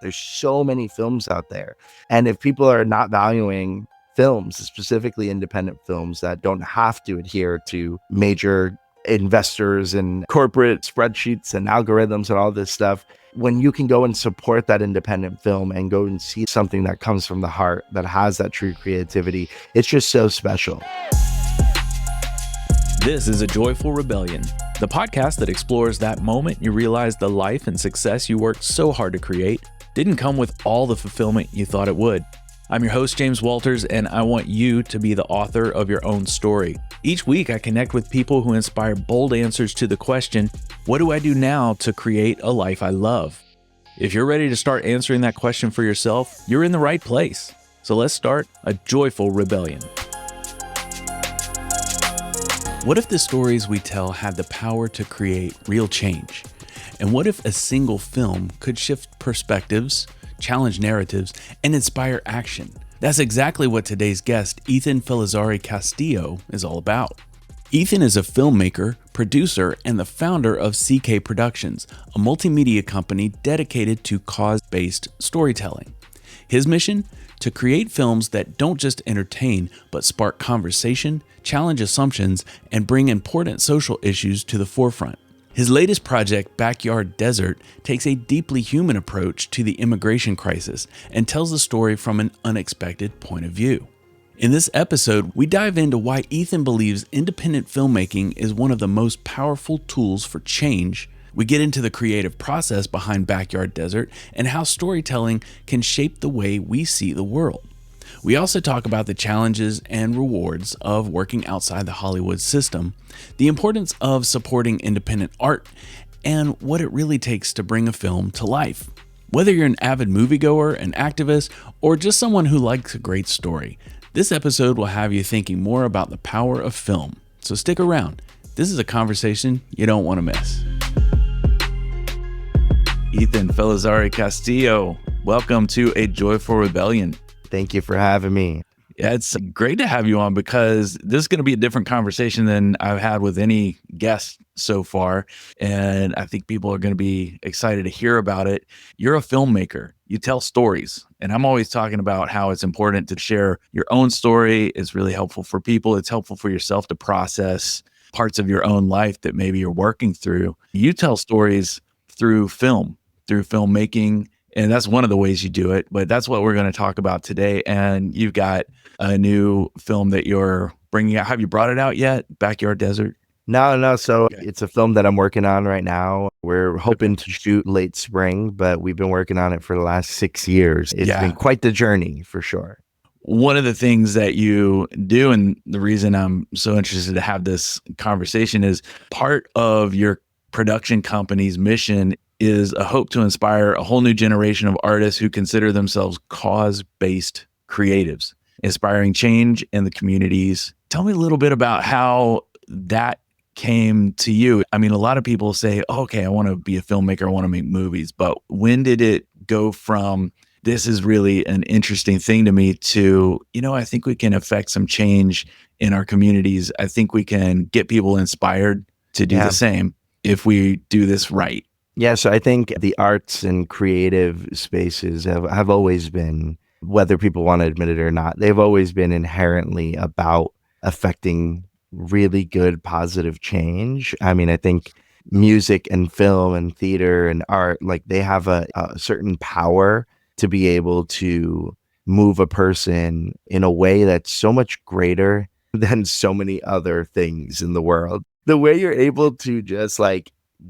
There's so many films out there. And if people are not valuing films, specifically independent films that don't have to adhere to major investors and corporate spreadsheets and algorithms and all this stuff, when you can go and support that independent film and go and see something that comes from the heart, that has that true creativity, it's just so special. This is A Joyful Rebellion, the podcast that explores that moment you realize the life and success you worked so hard to create didn't come with all the fulfillment you thought it would. I'm your host, James Walters, and I want you to be the author of your own story. Each week, I connect with people who inspire bold answers to the question, what do I do now to create a life I love? If you're ready to start answering that question for yourself, you're in the right place. So let's start a joyful rebellion. What if the stories we tell had the power to create real change? And what if a single film could shift perspectives, challenge narratives, and inspire action? That's exactly what today's guest, Ethan Felizzari-Castillo, is all about. Ethan is a filmmaker, producer, and the founder of CK Productions, a multimedia company dedicated to cause-based storytelling. His mission? To create films that don't just entertain, but spark conversation, challenge assumptions, and bring important social issues to the forefront. His latest project, Backyard Desert, takes a deeply human approach to the immigration crisis and tells the story from an unexpected point of view. In this episode, we dive into why Ethan believes independent filmmaking is one of the most powerful tools for change. We get into the creative process behind Backyard Desert and how storytelling can shape the way we see the world. We also talk about the challenges and rewards of working outside the Hollywood system, the importance of supporting independent art, and what it really takes to bring a film to life. Whether you're an avid moviegoer, an activist, or just someone who likes a great story, this episode will have you thinking more about the power of film. So stick around. This is a conversation you don't want to miss. Ethan Felizzari-Castillo, welcome to A Joyful Rebellion. Thank you for having me. Yeah, it's great to have you on because this is going to be a different conversation than I've had with any guest so far. And I think people are going to be excited to hear about it. You're a filmmaker. You tell stories. And I'm always talking about how it's important to share your own story. It's really helpful for people. It's helpful for yourself to process parts of your own life that maybe you're working through. You tell stories through film, through filmmaking. And that's one of the ways you do it, but that's what we're going to talk about today. And you've got a new film that you're bringing out. Have you brought it out yet? Backyard Desert? No. So It's a film that I'm working on right now. We're hoping to shoot late spring, but we've been working on it for the last 6 years. It's been quite the journey for sure. One of the things that you do, and the reason I'm so interested to have this conversation is part of your production company's mission is a hope to inspire a whole new generation of artists who consider themselves cause-based creatives, inspiring change in the communities. Tell me a little bit about how that came to you. I mean, a lot of people say, oh, okay, I want to be a filmmaker, I want to make movies. But when did it go from, this is really an interesting thing to me, to, I think we can affect some change in our communities. I think we can get people inspired to do the same if we do this right. Yeah, so I think the arts and creative spaces have always been, whether people want to admit it or not, they've always been inherently about affecting really good, positive change. I mean, I think music and film and theater and art, like they have a certain power to be able to move a person in a way that's so much greater than so many other things in the world. The way you're able to just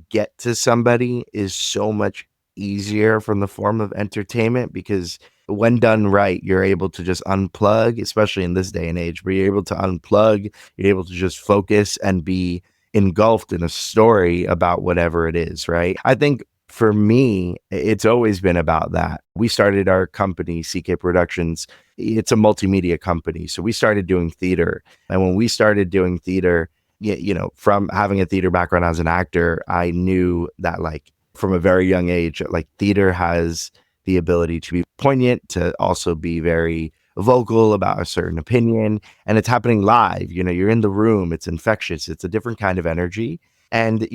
get to somebody is so much easier from the form of entertainment, because when done right, you're able to just unplug, especially in this day and age, where you're able to unplug, you're able to just focus and be engulfed in a story about whatever it is, right? I think for me, it's always been about that. We started our company, CK Productions. It's a multimedia company. So we started doing theater. And when we started doing theater, from having a theater background as an actor, I knew that from a very young age, theater has the ability to be poignant, to also be very vocal about a certain opinion, and it's happening live. You're in the room, it's infectious, it's a different kind of energy. And,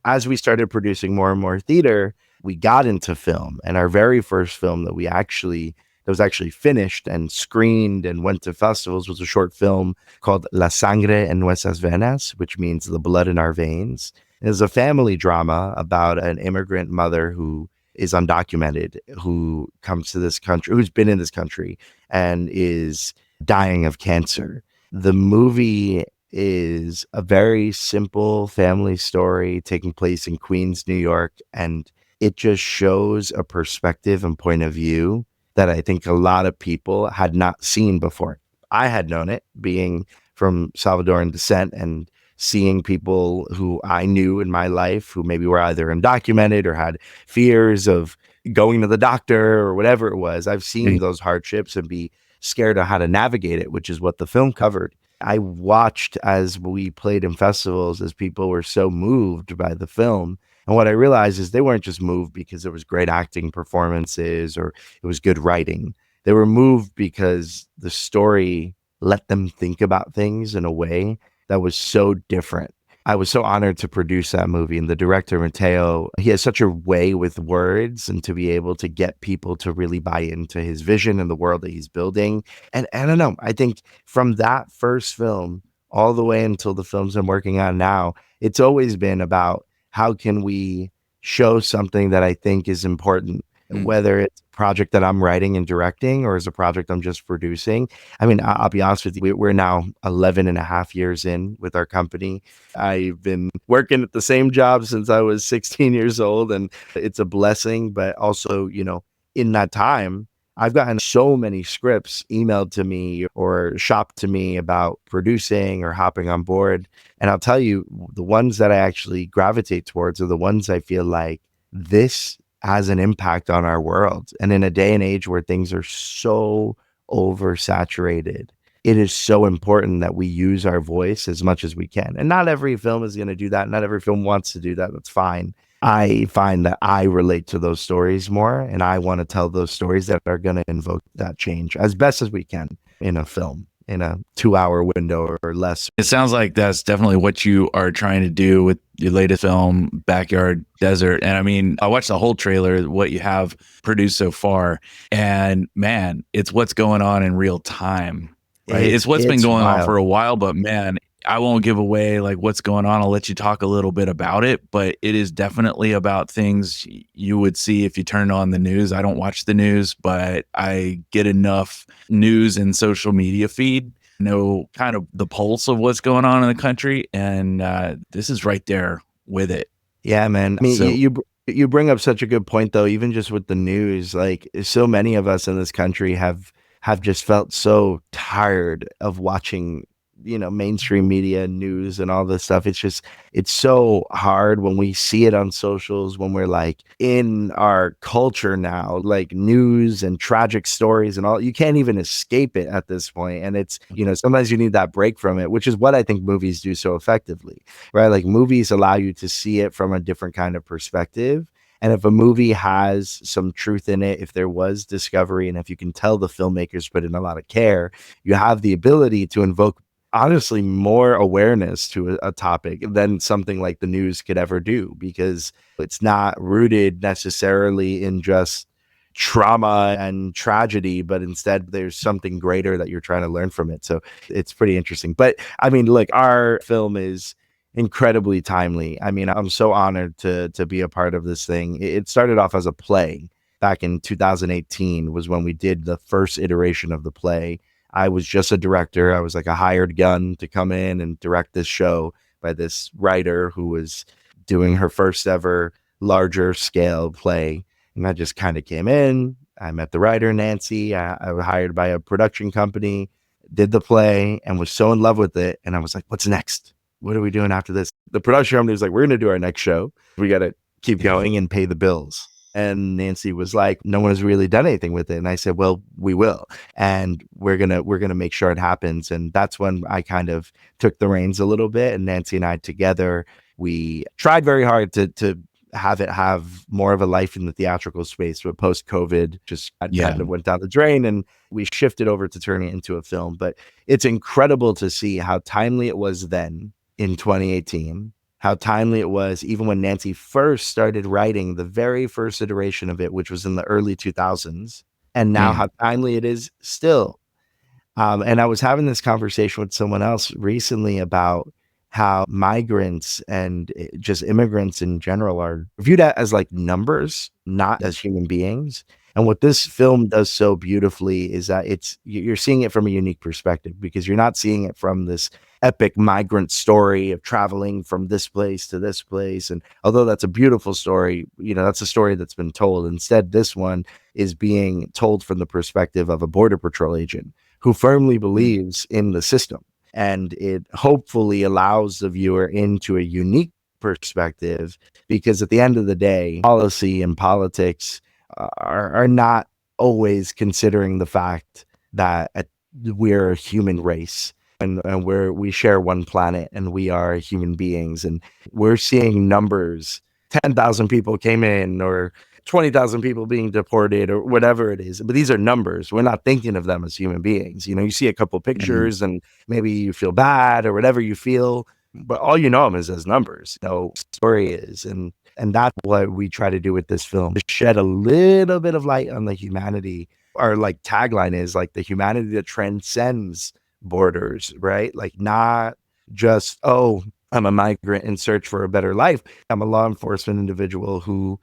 as we started producing more and more theater, we got into film, and our very first film that was actually finished and screened and went to festivals was a short film called La Sangre en Nuestras Venas, which means the blood in our veins. It is a family drama about an immigrant mother who is undocumented, who comes to this country, who's been in this country and is dying of cancer. The movie is a very simple family story taking place in Queens, New York, and it just shows a perspective and point of view that I think a lot of people had not seen before. I had known it, being from Salvadoran descent and seeing people who I knew in my life who maybe were either undocumented or had fears of going to the doctor or whatever it was. I've seen those hardships and be scared of how to navigate it, which is what the film covered. I watched as we played in festivals as people were so moved by the film. And what I realized is they weren't just moved because there was great acting performances or it was good writing. They were moved because the story let them think about things in a way that was so different. I was so honored to produce that movie. And the director, Mateo, he has such a way with words and to be able to get people to really buy into his vision and the world that he's building. And I don't know, I think from that first film all the way until the films I'm working on now, it's always been about how can we show something that I think is important, whether it's a project that I'm writing and directing or is a project I'm just producing. I mean, I'll be honest with you, we're now 11 and a half years in with our company. I've been working at the same job since I was 16 years old, and it's a blessing. But also, in that time, I've gotten so many scripts emailed to me or shopped to me about producing or hopping on board. And I'll tell you, the ones that I actually gravitate towards are the ones I feel like this has an impact on our world. And in a day and age where things are so oversaturated, it is so important that we use our voice as much as we can. And not every film is going to do that. Not every film wants to do that. That's fine. I find that I relate to those stories more, and I want to tell those stories that are going to invoke that change as best as we can in a film, in a 2-hour window or less. It sounds like that's definitely what you are trying to do with your latest film, Backyard Desert. And I mean, I watched the whole trailer, what you have produced so far, and man, it's what's going on in real time. Right? It's what's been going on for a while, but man, I won't give away like what's going on. I'll let you talk a little bit about it, but it is definitely about things you would see if you turned on the news. I don't watch the news, but I get enough news and social media feed, know kind of the pulse of what's going on in the country. And this is right there with it. Yeah, man. I mean, you bring up such a good point, though, even just with the news, like so many of us in this country have just felt so tired of watching mainstream media news and all this stuff. It's so hard when we see it on socials, when we're like in our culture now, like news and tragic stories and all, you can't even escape it at this point. And it's, sometimes you need that break from it, which is what I think movies do so effectively, right? Like movies allow you to see it from a different kind of perspective. And if a movie has some truth in it, if there was discovery, and if you can tell the filmmakers put in a lot of care, you have the ability to invoke honestly more awareness to a topic than something like the news could ever do, because it's not rooted necessarily in just trauma and tragedy, but instead there's something greater that you're trying to learn from it. So it's pretty interesting. But I mean, look, our film is incredibly timely. I mean, I'm so honored to be a part of this thing. It started off as a play back in 2018 was when we did the first iteration of the play. I was just a director. I was like a hired gun to come in and direct this show by this writer who was doing her first ever larger scale play. And I just kind of came in. I met the writer, Nancy. I was hired by a production company, did the play, and was so in love with it. And I was like, what's next? What are we doing after this? The production company was like, we're going to do our next show. We got to keep going and pay the bills. And Nancy was like, no one has really done anything with it. And I said, well, we will. And we're going to make sure it happens. And that's when I kind of took the reins a little bit. And Nancy and I together, we tried very hard to have it have more of a life in the theatrical space, but post-COVID just kind of went down the drain, and we shifted over to turning it into a film. But it's incredible to see how timely it was then in 2018, how timely it was, even when Nancy first started writing the very first iteration of it, which was in the early 2000s, and now Man. how timely it is still. And I was having this conversation with someone else recently about how migrants and just immigrants in general are viewed as like numbers, not as human beings. And what this film does so beautifully is that you're seeing it from a unique perspective, because you're not seeing it from this epic migrant story of traveling from this place to this place. And although that's a beautiful story, that's a story that's been told. Instead, this one is being told from the perspective of a Border Patrol agent who firmly Mm. believes in the system. And it hopefully allows the viewer into a unique perspective, because at the end of the day, policy and politics are not always considering the fact that we're a human race, and we share one planet, and we are human beings, and we're seeing numbers. 10,000 people came in, or 20,000 people being deported, or whatever it is. But these are numbers. We're not thinking of them as human beings. You see a couple Mhm. pictures and maybe you feel bad or whatever you feel, but all you know them is as numbers. Story is. And that's what we try to do with this film, to shed a little bit of light on the humanity. Our like tagline is like the humanity that transcends borders, right? Like, not just, oh, I'm a migrant in search for a better life. I'm a law enforcement individual who,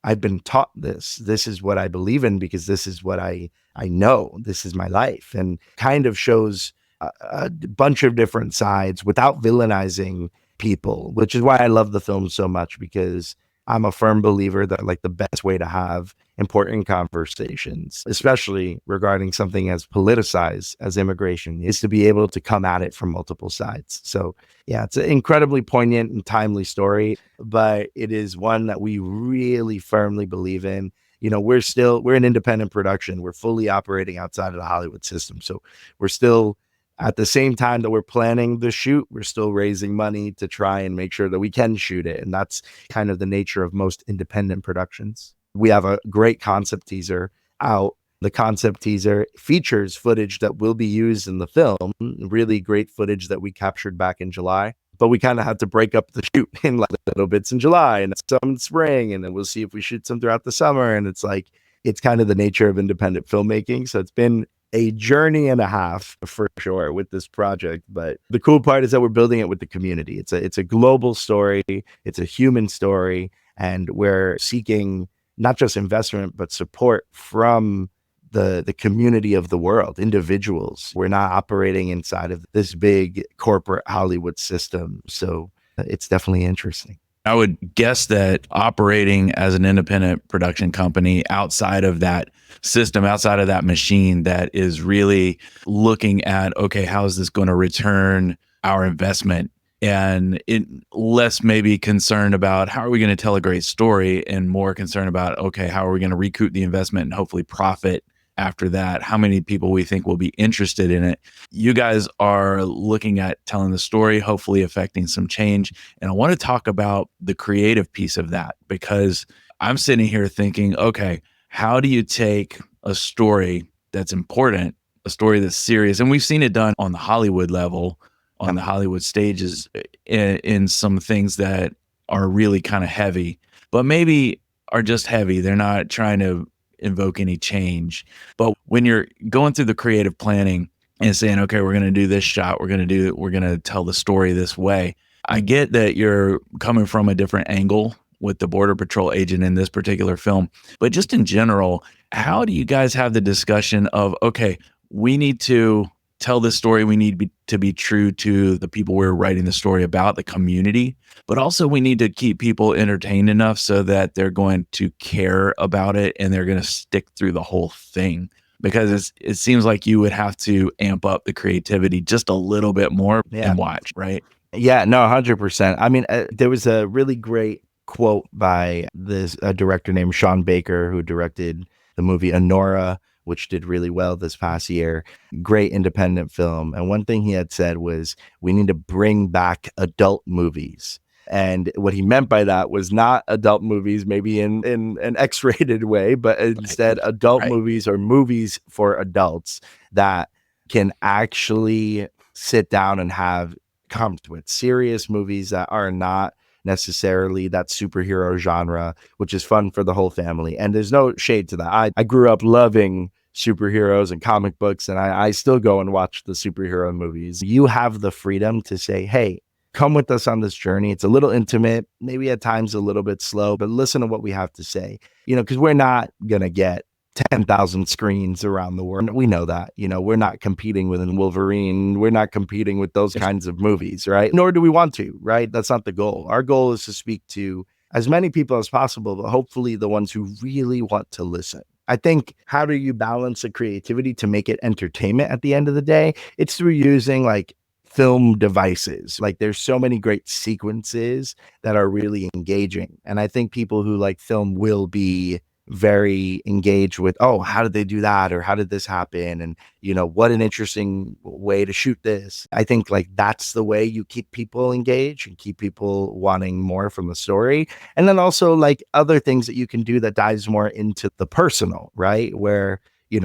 I've been taught this. This is what I believe in, because this is what I know. This is my life, and kind of shows a bunch of different sides without villainizing people, which is why I love the film so much, because I'm a firm believer that like the best way to have important conversations, especially regarding something as politicized as immigration, is to be able to come at it from multiple sides. So yeah, it's an incredibly poignant and timely story, but it is one that we really firmly believe in. We're an independent production. We're fully operating outside of the Hollywood system. So we're still, at the same time that we're planning the shoot, we're still raising money to try and make sure that we can shoot it. And that's kind of the nature of most independent productions. We have a great concept teaser out. The concept teaser features footage that will be used in the film, really great footage that we captured back in July. But we kind of had to break up the shoot in like little bits in July and some in spring. And then we'll see if we shoot some throughout the summer. And it's kind of the nature of independent filmmaking. So it's been a journey and a half for sure with this project. But the cool part is that we're building it with the community. It's a global story. It's a human story. And we're seeking not just investment, but support from the community of the world, individuals. We're not operating inside of this big corporate Hollywood system. So it's definitely interesting. I would guess that operating as an independent production company outside of that system, outside of that machine that is really looking at, okay, how is this going to return our investment? And it less maybe concerned about how are we going to tell a great story, and more concerned about, okay, how are we going to recoup the investment and hopefully profit after that? How many people we think will be interested in it? You guys are looking at telling the story, hopefully affecting some change. And I want to talk about the creative piece of that, because I'm sitting here thinking, okay, how do you take a story that's important, a story that's serious? And we've seen it done on the Hollywood level, on the Hollywood stages, in some things that are really kind of heavy, but maybe are just heavy. They're not trying to invoke any change. But when you're going through the creative planning and saying, okay, we're going to do this shot, we're going to tell the story this way. I get that you're coming from a different angle with the Border Patrol agent in this particular film, but just in general, how do you guys have the discussion of, okay, we need to tell this story, we need to be true to the people we're writing the story about, the community, but also we need to keep people entertained enough so that they're going to care about it and they're going to stick through the whole thing? Because it seems like you would have to amp up the creativity just a little bit more Yeah. and watch, right? Yeah, no, 100%. I mean, there was a really great quote by this director named Sean Baker, who directed the movie Honora, which did really well this past year. Great independent film. And one thing he had said was, we need to bring back adult movies. And what he meant by that was not adult movies, maybe in an X-rated way, but instead adult Right. movies, or movies for adults that can actually sit down and have comes with, serious movies that are not necessarily that superhero genre, which is fun for the whole family. And there's no shade to that. I grew up loving superheroes and comic books, and I still go and watch the superhero movies. You have the freedom to say, hey, come with us on this journey. It's a little intimate, maybe at times a little bit slow, but listen to what we have to say, because we're not going to get 10,000 screens around the world. We know that, we're not competing with Wolverine. We're not competing with those kinds of movies, right? Nor do we want to, right? That's not the goal. Our goal is to speak to as many people as possible, but hopefully the ones who really want to listen. I think, how do you balance the creativity to make it entertainment at the end of the day? It's through using like film devices. Like, there's so many great sequences that are really engaging. And I think people who like film will be very engaged with, oh, how did they do that? Or how did this happen? And, what an interesting way to shoot this. I think like that's the way you keep people engaged and keep people wanting more from the story. And then also like other things that you can do that dives more into the personal, right? Where,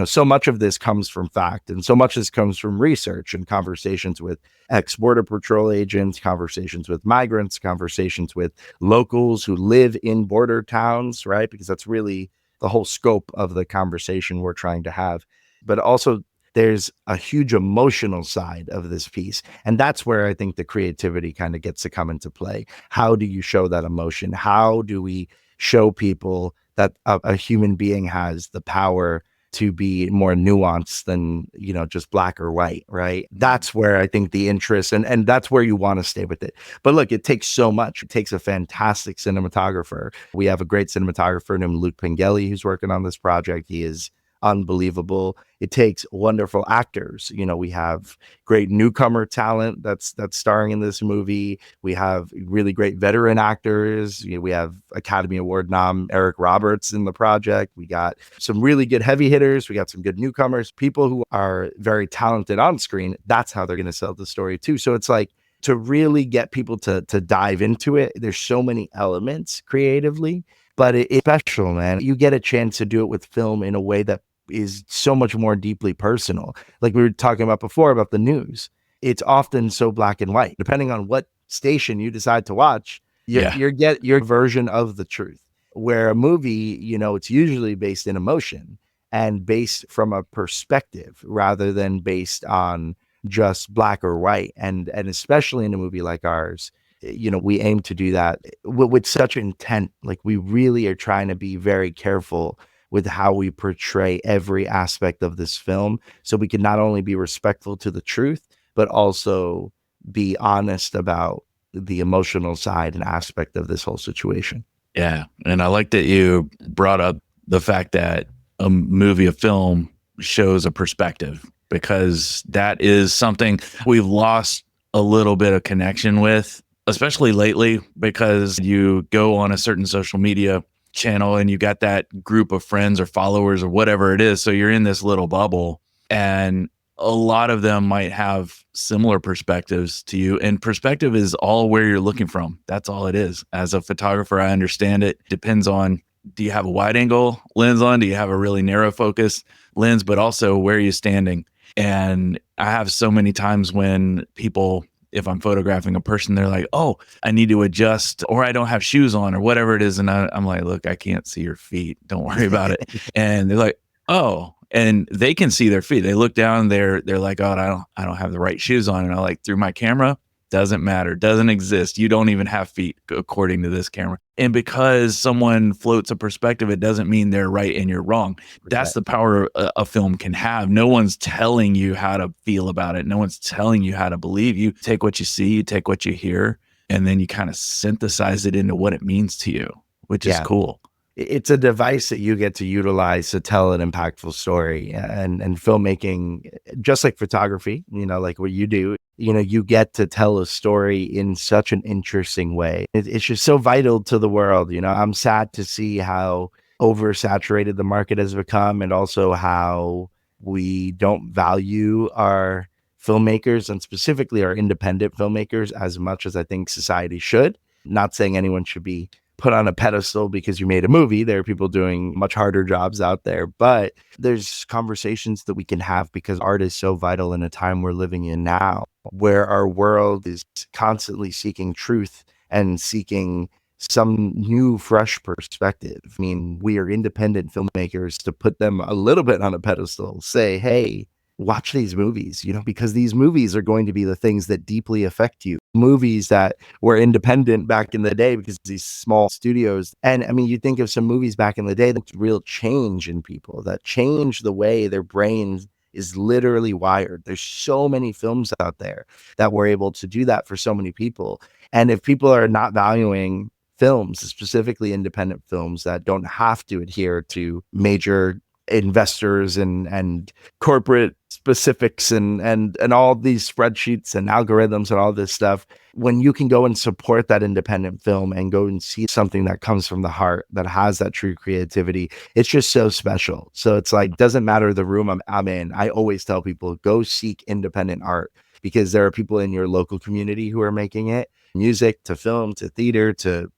so much of this comes from fact, and so much of this comes from research and conversations with ex-border patrol agents, conversations with migrants, conversations with locals who live in border towns, right? Because that's really the whole scope of the conversation we're trying to have. But also, there's a huge emotional side of this piece. And that's where I think the creativity kind of gets to come into play. How do you show that emotion? How do we show people that a human being has the power to be more nuanced than, just black or white, right? That's where I think the interest, and that's where you want to stay with it. But look, it takes so much. It takes a fantastic cinematographer. We have a great cinematographer named Luke Pengelly who's working on this project. He is unbelievable. It takes wonderful actors. We have great newcomer talent that's starring in this movie. We have really great veteran actors. We have Academy Award nom Eric Roberts in the project. We got some really good heavy hitters. We got some good newcomers, people who are very talented on screen. That's how they're going to sell the story too. So it's like, to really get people to dive into it, there's so many elements creatively, but it's special, man. You get a chance to do it with film in a way that is so much more deeply personal. Like we were talking about before about the news. It's often so black and white. Depending on what station you decide to watch, you get your version of the truth. Where a movie, it's usually based in emotion and based from a perspective rather than based on just black or white. And especially in a movie like ours, we aim to do that with such intent. Like, we really are trying to be very careful with how we portray every aspect of this film, so we can not only be respectful to the truth, but also be honest about the emotional side and aspect of this whole situation. Yeah. And I like that you brought up the fact that a movie, a film, shows a perspective, because that is something we've lost a little bit of connection with, especially lately, because you go on a certain social media channel and you got that group of friends or followers or whatever it is. So you're in this little bubble, and a lot of them might have similar perspectives to you. And perspective is all where you're looking from. That's all it is. As a photographer, I understand it depends on, do you have a wide angle lens on? Do you have a really narrow focus lens? But also, where are you standing? And I have so many times when people, if I'm photographing a person, they're like, oh, I need to adjust, or I don't have shoes on, or whatever it is. And I'm like, look, I can't see your feet. Don't worry about it. And they're like, oh, and they can see their feet. They look down, they're like, oh, I don't have the right shoes on. And I like, through my camera, doesn't matter, doesn't exist. You don't even have feet according to this camera. And because someone floats a perspective, it doesn't mean they're right and you're wrong. That's the power a film can have. No one's telling you how to feel about it. No one's telling you how to believe. You take what you see, you take what you hear, and then you kind of synthesize it into what it means to you, which is cool. It's a device that you get to utilize to tell an impactful story. And filmmaking, just like photography, like what you do, you get to tell a story in such an interesting way. It's just so vital to the world. I'm sad to see how oversaturated the market has become, and also how we don't value our filmmakers, and specifically our independent filmmakers, as much as I think society should. Not saying anyone should be put on a pedestal because you made a movie. There are people doing much harder jobs out there, but there's conversations that we can have because art is so vital in a time we're living in now, where our world is constantly seeking truth and seeking some new, fresh perspective. I mean, we are independent filmmakers to put them a little bit on a pedestal, say, hey, watch these movies, because these movies are going to be the things that deeply affect you. Movies that were independent back in the day because these small studios. And I mean, you think of some movies back in the day that real change in people, that change the way their brains is literally wired. There's so many films out there that were able to do that for so many people. And if people are not valuing films, specifically independent films that don't have to adhere to major investors and corporate specifics and all these spreadsheets and algorithms and all this stuff, when you can go and support that independent film and go and see something that comes from the heart, that has that true creativity, it's just so special. So it's like, doesn't matter the room I'm in. I always tell people, go seek independent art, because there are people in your local community who are making it, music to film to theater to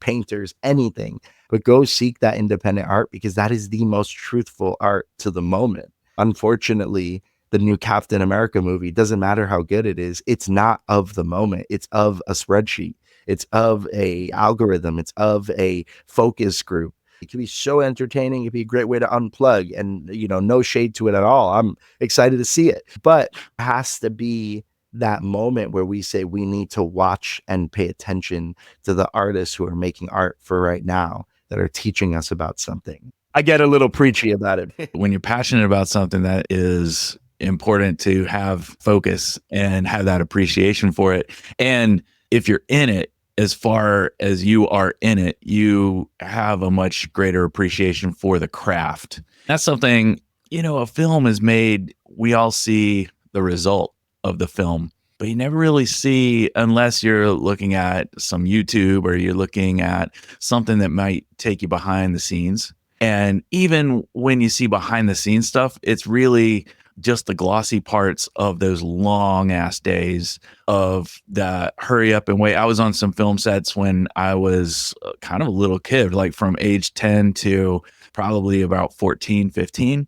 painters, anything. But go seek that independent art, because that is the most truthful art to the moment. Unfortunately, the new Captain America movie, doesn't matter how good it is, it's not of the moment. It's of a spreadsheet. It's of a algorithm. It's of a focus group. It can be so entertaining. It can be a great way to unplug, and, no shade to it at all. I'm excited to see it, but it has to be that moment where we say we need to watch and pay attention to the artists who are making art for right now, that are teaching us about something. I get a little preachy about it. When you're passionate about something, that is important to have focus and have that appreciation for it. And if you're in it, as far as you are in it, you have a much greater appreciation for the craft. That's something, a film is made, we all see the result of the film, but you never really see, unless you're looking at some YouTube or you're looking at something that might take you behind the scenes. And even when you see behind the scenes stuff, it's really just the glossy parts of those long ass days of the hurry up and wait. I was on some film sets when I was kind of a little kid, like from age 10 to probably about 14, 15.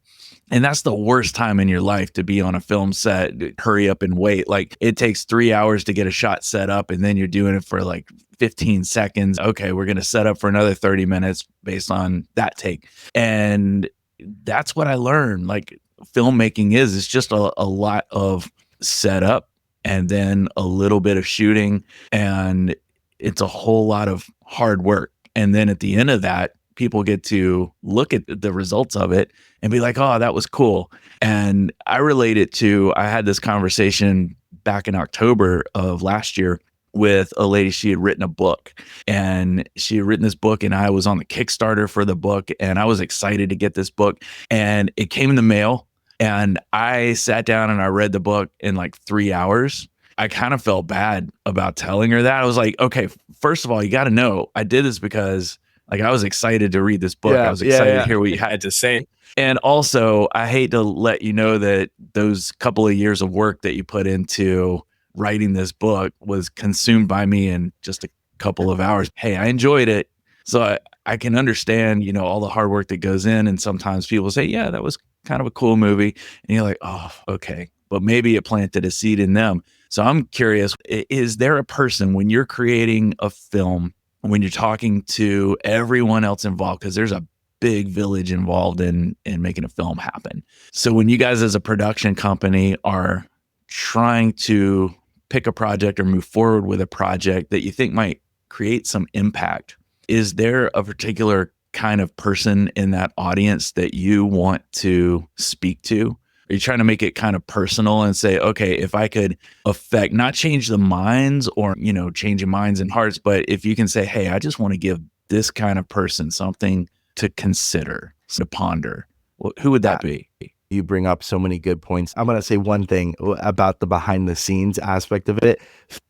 And that's the worst time in your life to be on a film set, hurry up and wait. Like, it takes 3 hours to get a shot set up, and then you're doing it for like 15 seconds. Okay, we're going to set up for another 30 minutes based on that take. And that's what I learned. Like, filmmaking it's just a lot of setup and then a little bit of shooting, and it's a whole lot of hard work. And then at the end of that, people get to look at the results of it and be like, oh, that was cool. And I relate it to, I had this conversation back in October of last year with a lady. She had written a book, and she had written this book, and I was on the Kickstarter for the book, and I was excited to get this book, and it came in the mail, and I sat down and I read the book in like 3 hours. I kind of felt bad about telling her that. I was like, okay, first of all, you got to know I did this because like I was excited to read this book. Yeah, I was excited to hear what you had to say. And also, I hate to let you know that those couple of years of work that you put into writing this book was consumed by me in just a couple of hours. Hey, I enjoyed it. So I can understand, all the hard work that goes in. And sometimes people say, yeah, that was kind of a cool movie. And you're like, oh, okay. But maybe it planted a seed in them. So I'm curious, is there a person when you're creating a film, when you're talking to everyone else involved, because there's a big village involved in making a film happen. So when you guys as a production company are trying to pick a project or move forward with a project that you think might create some impact, is there a particular kind of person in that audience that you want to speak to? Are you trying to make it kind of personal and say, okay, if I could affect, not change the minds or, changing minds and hearts, but if you can say, hey, I just want to give this kind of person something to consider, to ponder, well, who would that be? You bring up so many good points. I'm going to say one thing about the behind the scenes aspect of it.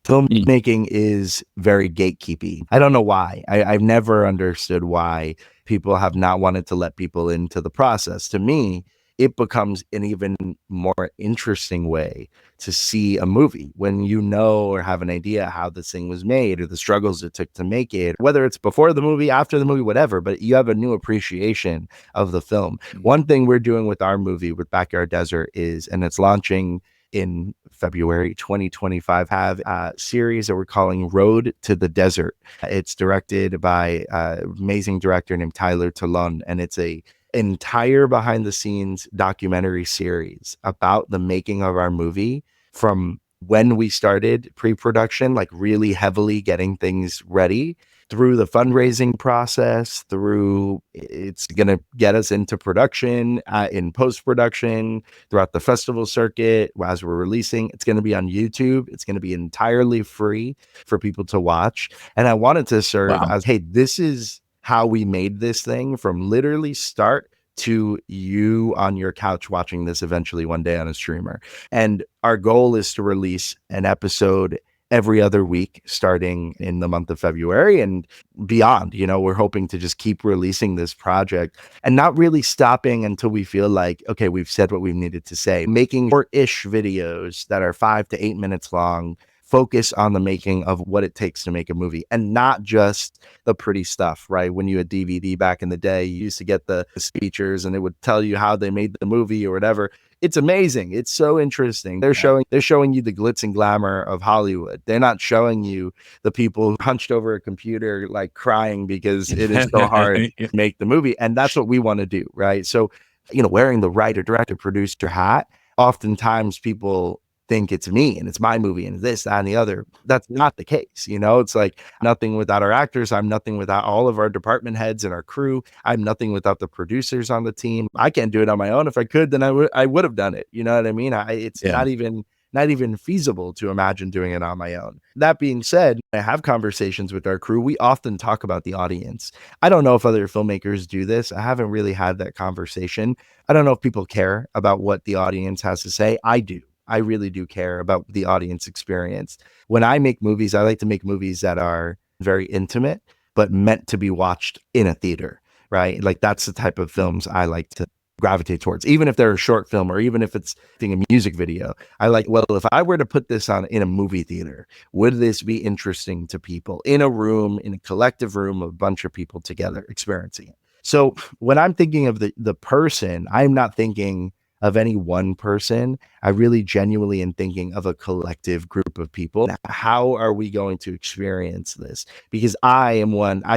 Filmmaking is very gatekeepy. I don't know why. I've never understood why people have not wanted to let people into the process. To me, it becomes an even more interesting way to see a movie when you know or have an idea how this thing was made or the struggles it took to make it, whether it's before the movie, after the movie, whatever, but you have a new appreciation of the film. One thing we're doing with our movie with Backyard Desert is, and it's launching in February 2025, have a series that we're calling Road to the Desert. It's directed by an amazing director named Tyler Talon, and it's a entire behind the scenes documentary series about the making of our movie from when we started pre-production, like really heavily getting things ready, through the fundraising process, through it's going to get us into production, in post-production, throughout the festival circuit, as we're releasing. It's going to be on YouTube. It's going to be entirely free for people to watch. And I wanted to serve as, hey, this is how we made this thing from literally start to you on your couch watching this eventually one day on a streamer. And our goal is to release an episode every other week starting in the month of February and beyond. You know, we're hoping to just keep releasing this project and not really stopping until we feel like, okay, we've said what we've needed to say. Making short-ish videos that are 5 to 8 minutes long, focus on the making of what it takes to make a movie and not just the pretty stuff, right? When you had DVD back in the day, you used to get the features and it would tell you how they made the movie or whatever. It's amazing. It's so interesting. They're showing you the glitz and glamour of Hollywood. They're not showing you the people hunched over a computer, like crying because it is so hard to make the movie. And that's what we want to do, right? So, you know, wearing the writer, director, producer hat, oftentimes people think it's me and it's my movie and this, that, and the other. That's not the case. You know, it's like nothing without our actors. I'm nothing without all of our department heads and our crew. I'm nothing without the producers on the team. I can't do it on my own. If I could, then I would have done it. You know what I mean? It's not even feasible to imagine doing it on my own. That being said, I have conversations with our crew. We often talk about the audience. I don't know if other filmmakers do this. I haven't really had that conversation. I don't know if people care about what the audience has to say. I do. I really do care about the audience experience. When I make movies, I like to make movies that are very intimate, but meant to be watched in a theater, right? Like that's the type of films I like to gravitate towards, even if they're a short film or even if it's a music video. I like, well, if I were to put this on in a movie theater, would this be interesting to people in a room, in a collective room, of a bunch of people together experiencing it? So when I'm thinking of the person, I'm not thinking of any one person. I really genuinely am thinking of a collective group of people. How are we going to experience this? Because I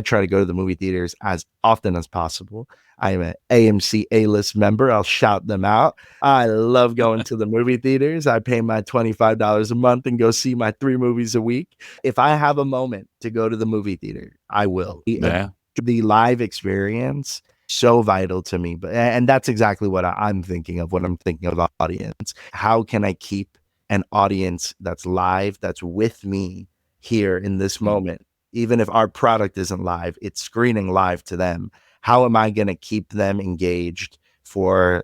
try to go to the movie theaters as often as possible. I'm an AMC A-list member. I'll shout them out. I love going to the movie theaters. I pay my $25 a month and go see my 3 movies a week. If I have a moment to go to the movie theater, I will. Yeah. The live experience, so vital to me. And that's exactly what I'm thinking of when I'm thinking of the audience. How can I keep an audience that's live, that's with me here in this moment? Even if our product isn't live, it's screening live to them. How am I going to keep them engaged for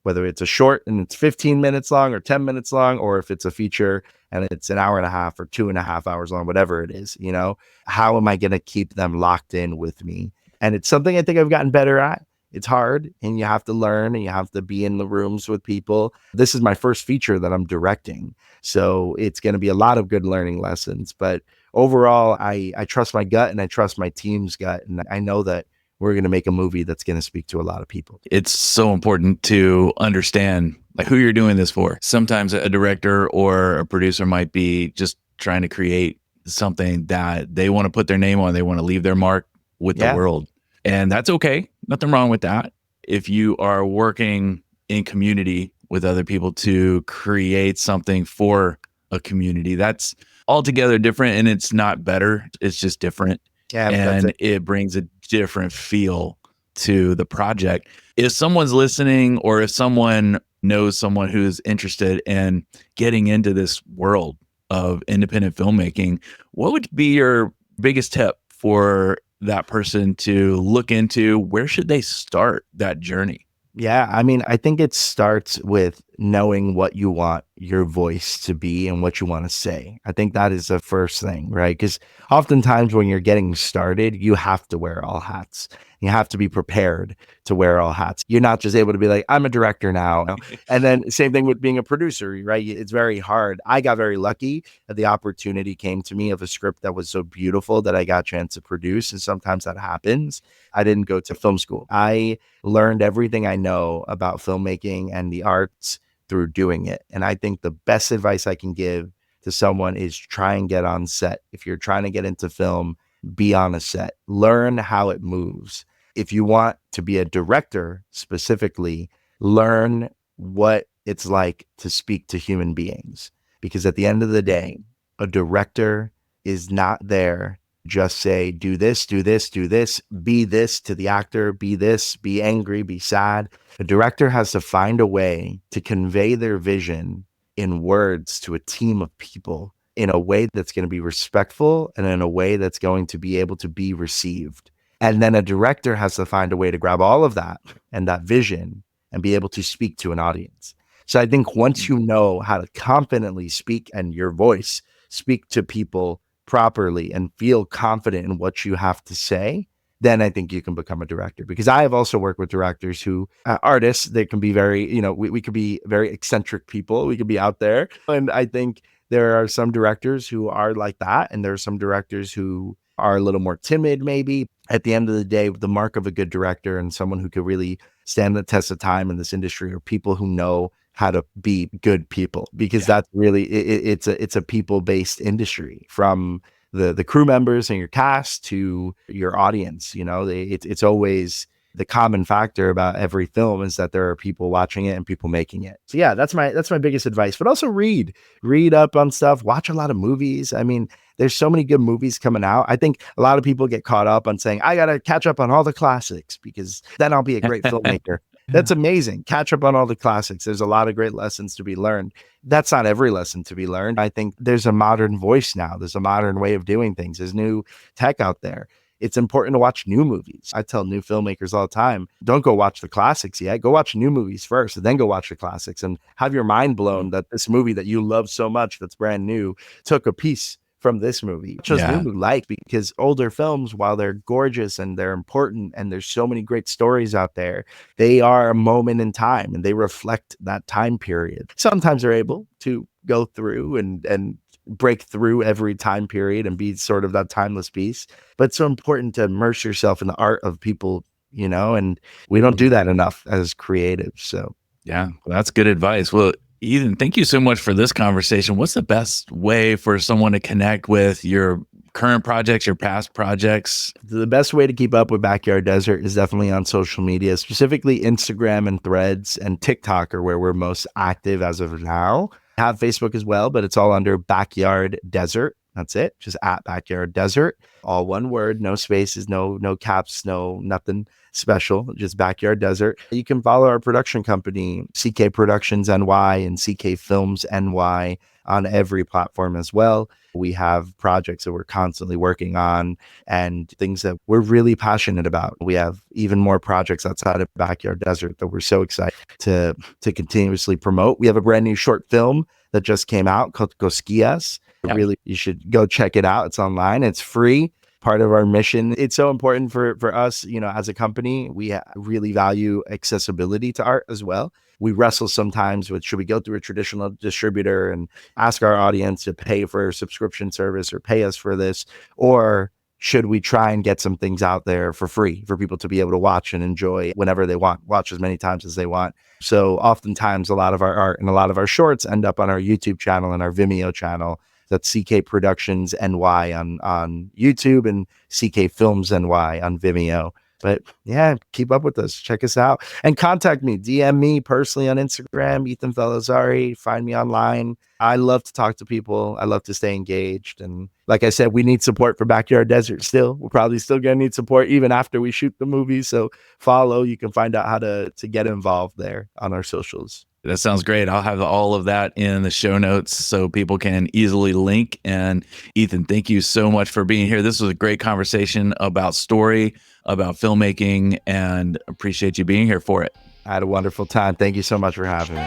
whether it's a short and it's 15 minutes long or 10 minutes long, or if it's a feature and it's an hour and a half or 2.5 hours long, whatever it is, you know, how am I going to keep them locked in with me? And it's something I think I've gotten better at. It's hard and you have to learn and you have to be in the rooms with people. This is my first feature that I'm directing. So it's going to be a lot of good learning lessons. But overall, I trust my gut and I trust my team's gut. And I know that we're going to make a movie that's going to speak to a lot of people. It's so important to understand like who you're doing this for. Sometimes a director or a producer might be just trying to create something that they want to put their name on. They want to leave their mark with the world. And that's okay. Nothing wrong with that. If you are working in community with other people to create something for a community, that's altogether different. And it's not better. It's just different. Yeah, and it brings a different feel to the project. If someone's listening or if someone knows someone who's interested in getting into this world of independent filmmaking, what would be your biggest tip for that person to look into? Where should they start that journey? Yeah, I mean, I think it starts with knowing what you want your voice to be and what you want to say. I think that is the first thing, right? Because oftentimes when you're getting started, you have to wear all hats. You have to be prepared to wear all hats. You're not just able to be like, I'm a director now. And then same thing with being a producer, right? It's very hard. I got very lucky that the opportunity came to me of a script that was so beautiful that I got a chance to produce. And sometimes that happens. I didn't go to film school. I learned everything I know about filmmaking and the arts through doing it. And I think the best advice I can give to someone is try and get on set. If you're trying to get into film, be on a set, learn how it moves. If you want to be a director specifically, learn what it's like to speak to human beings. Because at the end of the day, a director is not there just say, do this, do this, do this, be this to the actor, be this, be angry, be sad. The director has to find a way to convey their vision in words to a team of people in a way that's going to be respectful and in a way that's going to be able to be received. And then a director has to find a way to grab all of that and that vision and be able to speak to an audience. So I think once you know how to confidently speak and your voice speak to people properly and feel confident in what you have to say, then I think you can become a director. Because I have also worked with directors who, artists, they can be very, we could be very eccentric people. We could be out there. And I think there are some directors who are like that. And there are some directors who are a little more timid, maybe. At the end of the day, the mark of a good director and someone who could really stand the test of time in this industry are people who know how to be good people, because that's really it's a people-based industry, from the crew members and your cast to your audience. It's always the common factor about every film is that there are people watching it and people making it. So yeah, that's my biggest advice. But also read up on stuff, watch a lot of movies. I mean, there's so many good movies coming out. I think a lot of people get caught up on saying, I got to catch up on all the classics because then I'll be a great filmmaker. That's amazing. Catch up on all the classics. There's a lot of great lessons to be learned. That's not every lesson to be learned. I think there's a modern voice now. There's a modern way of doing things. There's new tech out there. It's important to watch new movies. I tell new filmmakers all the time, don't go watch the classics yet. Go watch new movies first and then go watch the classics and have your mind blown that this movie that you love so much that's brand new took a piece from this movie. Just new like, because older films, while they're gorgeous and they're important and there's so many great stories out there, they are a moment in time and they reflect that time period. Sometimes they're able to go through and break through every time period and be sort of that timeless piece. But it's so important to immerse yourself in the art of people, and we don't do that enough as creatives. So yeah, well, that's good advice. Well, Ethan, thank you so much for this conversation. What's the best way for someone to connect with your current projects, your past projects? The best way to keep up with Backyard Desert is definitely on social media, specifically Instagram and Threads, and TikTok are where we're most active as of now. I have Facebook as well, but it's all under Backyard Desert. That's it. Just at Backyard Desert. All one word, no spaces, no caps, no nothing special, just Backyard Desert. You can follow our production company, CK Productions NY and CK Films NY, on every platform as well. We have projects that we're constantly working on and things that we're really passionate about. We have even more projects outside of Backyard Desert that we're so excited to continuously promote. We have a brand new short film that just came out called Cosquillas. Really, you should go check it out. It's online. It's free. Part of our mission. It's so important for us, as a company. We really value accessibility to art as well. We wrestle sometimes with, should we go through a traditional distributor and ask our audience to pay for a subscription service or pay us for this? Or should we try and get some things out there for free for people to be able to watch and enjoy whenever they want, watch as many times as they want? So oftentimes a lot of our art and a lot of our shorts end up on our YouTube channel and our Vimeo channel. That's CK Productions NY on YouTube and CK Films NY on Vimeo. But yeah, keep up with us. Check us out and contact me. DM me personally on Instagram, Ethan Felizzari. Find me online. I love to talk to people. I love to stay engaged. And like I said, we need support for Backyard Desert still. We're probably still going to need support even after we shoot the movie. So follow. You can find out how to get involved there on our socials. That sounds great. I'll have all of that in the show notes so people can easily link. And Ethan, thank you so much for being here. This was a great conversation about story, about filmmaking, and appreciate you being here for it. I had a wonderful time. Thank you so much for having me.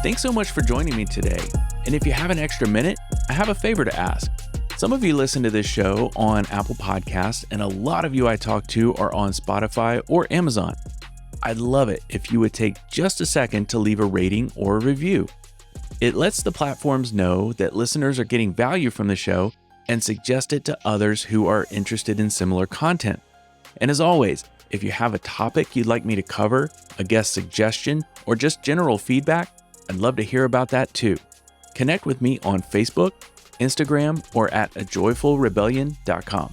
Thanks so much for joining me today. And if you have an extra minute, I have a favor to ask. Some of you listen to this show on Apple Podcasts, and a lot of you I talk to are on Spotify or Amazon. I'd love it if you would take just a second to leave a rating or a review. It lets the platforms know that listeners are getting value from the show and suggest it to others who are interested in similar content. And as always, if you have a topic you'd like me to cover, a guest suggestion, or just general feedback, I'd love to hear about that too. Connect with me on Facebook, Instagram, or at ajoyfulrebellion.com.